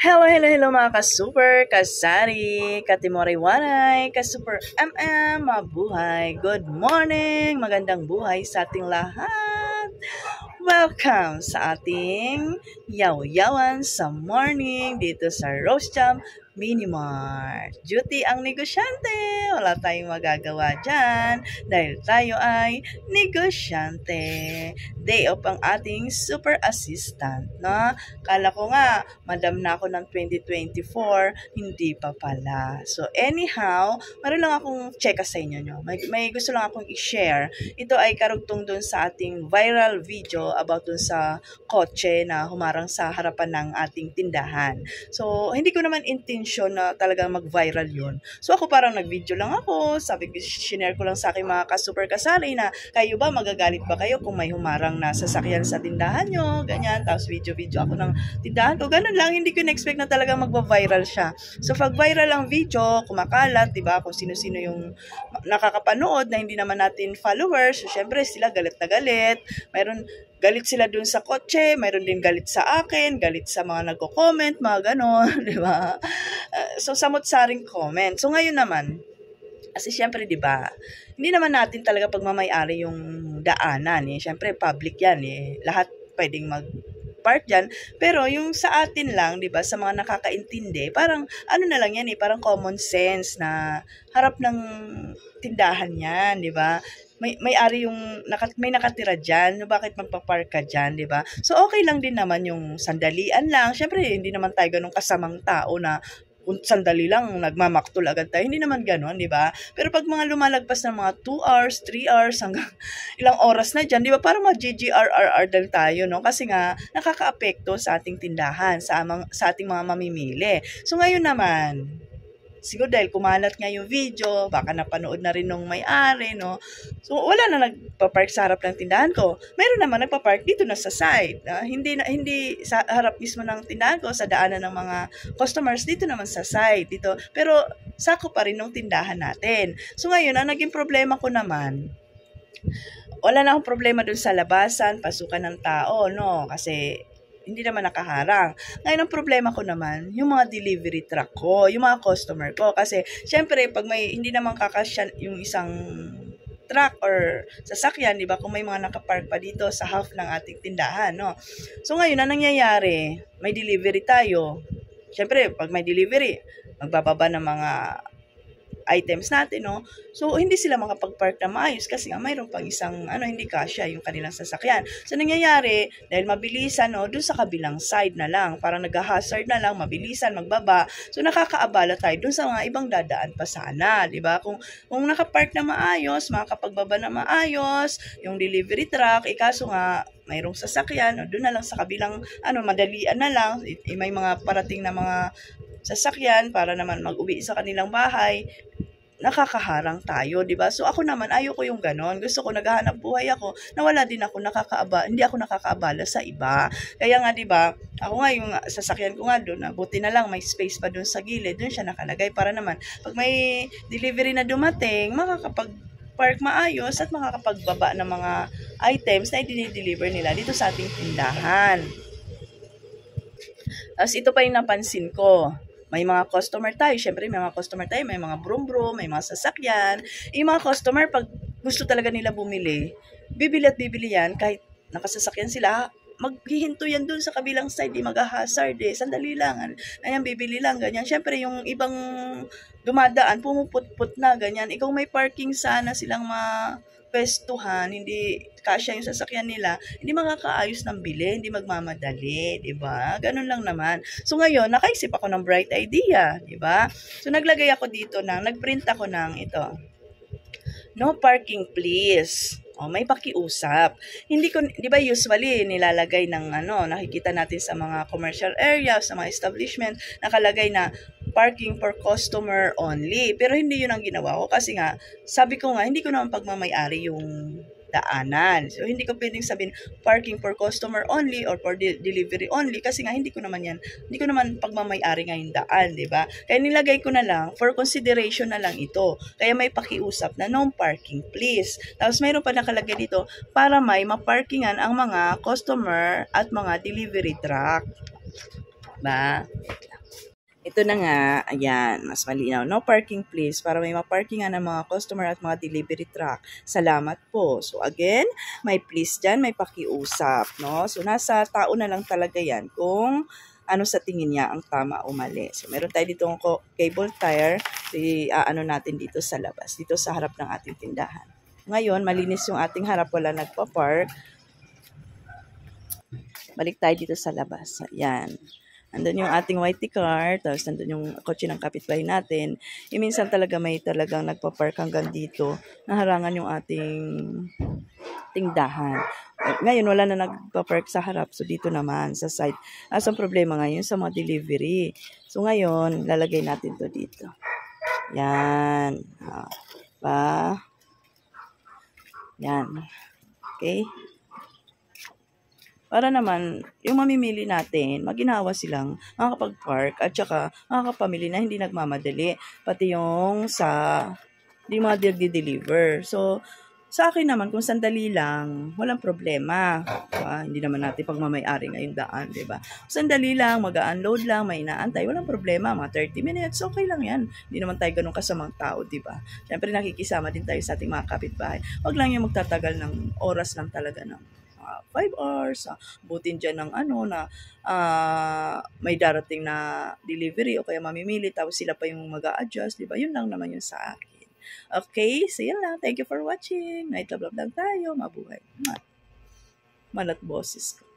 Hello mga ka-super, kasari, katimoriwanay, ka-super mabuhay. Good morning, magandang buhay sa ating lahat. Welcome sa ating yaw-yawan sa morning dito sa Rose Jam Mini Mart. Duty ang negosyante. Wala tayong magagawa dyan dahil tayo ay negosyante. Day off ang ating super assistant. No? Kala ko nga, madam na ako ng 2024, hindi pa pala. So anyhow, meron lang akong checka sa inyo. No? May gusto lang akong i-share. Ito ay karugtong dun sa ating viral video about dun sa kotse na humarang sa harapan ng ating tindahan. So hindi ko naman intention na talagang mag-viral yun. So ako parang nag-video lang ako. Sabi ko, sinare ko lang sa aking mga ka-super kasali na kayo ba, magagalit ba kayo kung may humarang na sasakyan sa tindahan nyo? Ganyan. Tapos video ako ng tindahan ko. Ganun lang. Hindi ko na-expect na talagang magva-viral siya. So pag viral ang video, kumakalat, diba? Kung sino-sino yung nakakapanood na hindi naman natin followers. So syempre sila galit na galit. Mayroon galit sila dun sa kotse, mayroon din galit sa akin, galit sa mga nagko-comment, mga ganon, di ba? So, samot-saring comment. So, ngayon naman, kasi syempre, di ba, hindi naman natin talaga pagmamay-ari yung daanan, eh. Syempre, public yan, eh. Lahat pwedeng mag-park dyan. Pero, yung sa atin lang, di ba, sa mga nakakaintindi, parang, ano na lang yan, eh, parang common sense na harap ng tindahan yan, di ba? May-ari yung may nakatira diyan, bakit magpa-park ka diyan, 'di ba? So okay lang din naman yung sandalian lang. Syempre hindi naman tayo ganung kasamang tao na kung sandali lang nagmamaktol agad tayo. Hindi naman ganoon, 'di ba? Pero pag mga lumalagpas ng mga 2 hours, 3 hours hanggang ilang oras na diyan, 'di ba? Parang mag-GGRRR din tayo, no? Kasi nga nakakaapekto sa ating tindahan, sa ating mga mamimili. So ngayon naman, siguro dahil kumalat nga yung video, baka napanood na rin nung may-ari, no? So, wala na nagpa-park sa harap ng tindahan ko. Meron naman nagpa-park dito na sa side. Hindi sa harap mismo ng tindahan ko, sa daanan ng mga customers, dito naman sa side. Dito. Pero, sako pa rin ng tindahan natin. So, ngayon, ang naging problema ko naman, wala na akong problema dun sa labasan, pasukan ng tao, no? Kasi, hindi naman nakaharang. Ngayon, ang problema ko naman, yung mga delivery truck ko, yung mga customer ko. Kasi, syempre, pag hindi naman kakasya yung isang truck or sasakyan, di ba, kung may mga nakapark pa dito sa half ng ating tindahan, no? So, ngayon, ang nangyayari, may delivery tayo. Syempre, pag may delivery, magbababa ng mga items natin, no? So, hindi sila makapag-park na maayos kasi nga mayroon pang isang, hindi kasya yung kanilang sasakyan. So, nangyayari, dahil mabilisan, no, dun sa kabilang side na lang, parang nag-hazard na lang, mabilisan, magbaba. So, nakakaabala tayo dun sa mga ibang dadaan pa sana, di ba? Kung nakapark na maayos, makapagbaba na maayos, yung delivery truck, kaso nga, mayroong sasakyan, doon na lang sa kabilang, madalian na lang, may mga parating na mga sasakyan para naman mag-uwi sa kanilang bahay, nakakaharang tayo, di ba? So ako naman, ayoko yung ganon. Gusto ko naghahanap buhay ako, na wala din ako hindi ako nakakaabala sa iba. Kaya nga, di ba, ako nga yung sasakyan ko nga doon, buti na lang may space pa doon sa gilid, doon siya nakalagay para naman, pag may delivery na dumating, makakapag-park maayos at makakapagbaba ng mga items na i-deliver nila dito sa ating tindahan. Tapos ito pa yung napansin ko. May mga customer tayo, syempre may mga customer tayo, may mga brum-brum, may mga sasakyan. Yung mga customer, pag gusto talaga nila bumili, bibili yan kahit nakasasakyan sila, maghihinto yan dun sa kabilang side, di mag-hazard sandali lang, ayan, bibili lang, ganyan. Syempre yung ibang dumadaan, pumuput-put na, ganyan. Ikaw may parking sana silang pestuhan, hindi kasya yung sasakyan nila, hindi makakaayos ng bili, hindi magmamadali, di ba? Ganun lang naman. So ngayon, nakaisip ako ng bright idea, di ba? So naglagay ako dito nagprint ako ng ito. No parking please. May pakiusap. Hindi ko, di ba usually nilalagay ng nakikita natin sa mga commercial area, sa mga establishment, nakalagay na parking for customer only. Pero hindi yun ang ginawa ko kasi nga, sabi ko nga, hindi ko naman pagmamay-ari yung daanan. So, hindi ko pwedeng sabihin parking for customer only or for delivery only kasi nga hindi ko naman pagmamay-ari nga yung daan, di ba? Kaya nilagay ko na lang, for consideration na lang ito. Kaya may pakiusap na no parking please. Tapos mayroon pa nakalagay dito para may maparkingan ang mga customer at mga delivery truck. Ba? Ito na nga, ayan, mas malinaw. No parking please, para may maparkingan ng mga customer at mga delivery truck. Salamat po. So again, may please dyan, may pakiusap, no? So nasa tao na lang talaga yan kung ano sa tingin niya ang tama o mali. So meron tayo dito ng cable tire, so ano natin dito sa labas, dito sa harap ng ating tindahan. Ngayon, malinis yung ating harap, wala nagpa-park. Balik tayo dito sa labas. Ayan. Andun yung ating whitey car, tapos nandun yung kotse ng kapitbahay natin. Minsan talaga may talagang nagpa-park hanggang dito, naharangan yung ating tindahan. Ngayon, wala na nagpa-park sa harap, so dito naman, sa side. Ang problema ngayon sa mga delivery. So ngayon, lalagay natin to dito. Yan. Pa. Yan. Okay? Para naman, yung mamimili natin, maginawa silang makakapag-park at saka makakapamili na hindi nagmamadali. Pati yung sa di mga deliver. So, sa akin naman, kung sandali lang, walang problema. Diba? Hindi naman natin pagmamayari ngayong daan, diba? Sandali lang, mag-unload lang, may inaantay, walang problema. Mga 30 minutes, okay lang yan. Hindi naman tayo ganun kasamang tao, diba? Siyempre, nakikisama din tayo sa ating mga kapitbahay. Wag lang yung magtatagal ng oras lang talaga ng 5 hours, butin dyan ng ano na may darating na delivery o kaya mamimili tapos sila pa yung mag-a-adjust, di ba? Yun lang naman yun sa akin. Okay, so yun lang. Thank you for watching. Night love lang tayo. Mabuhay. Malat boses ko.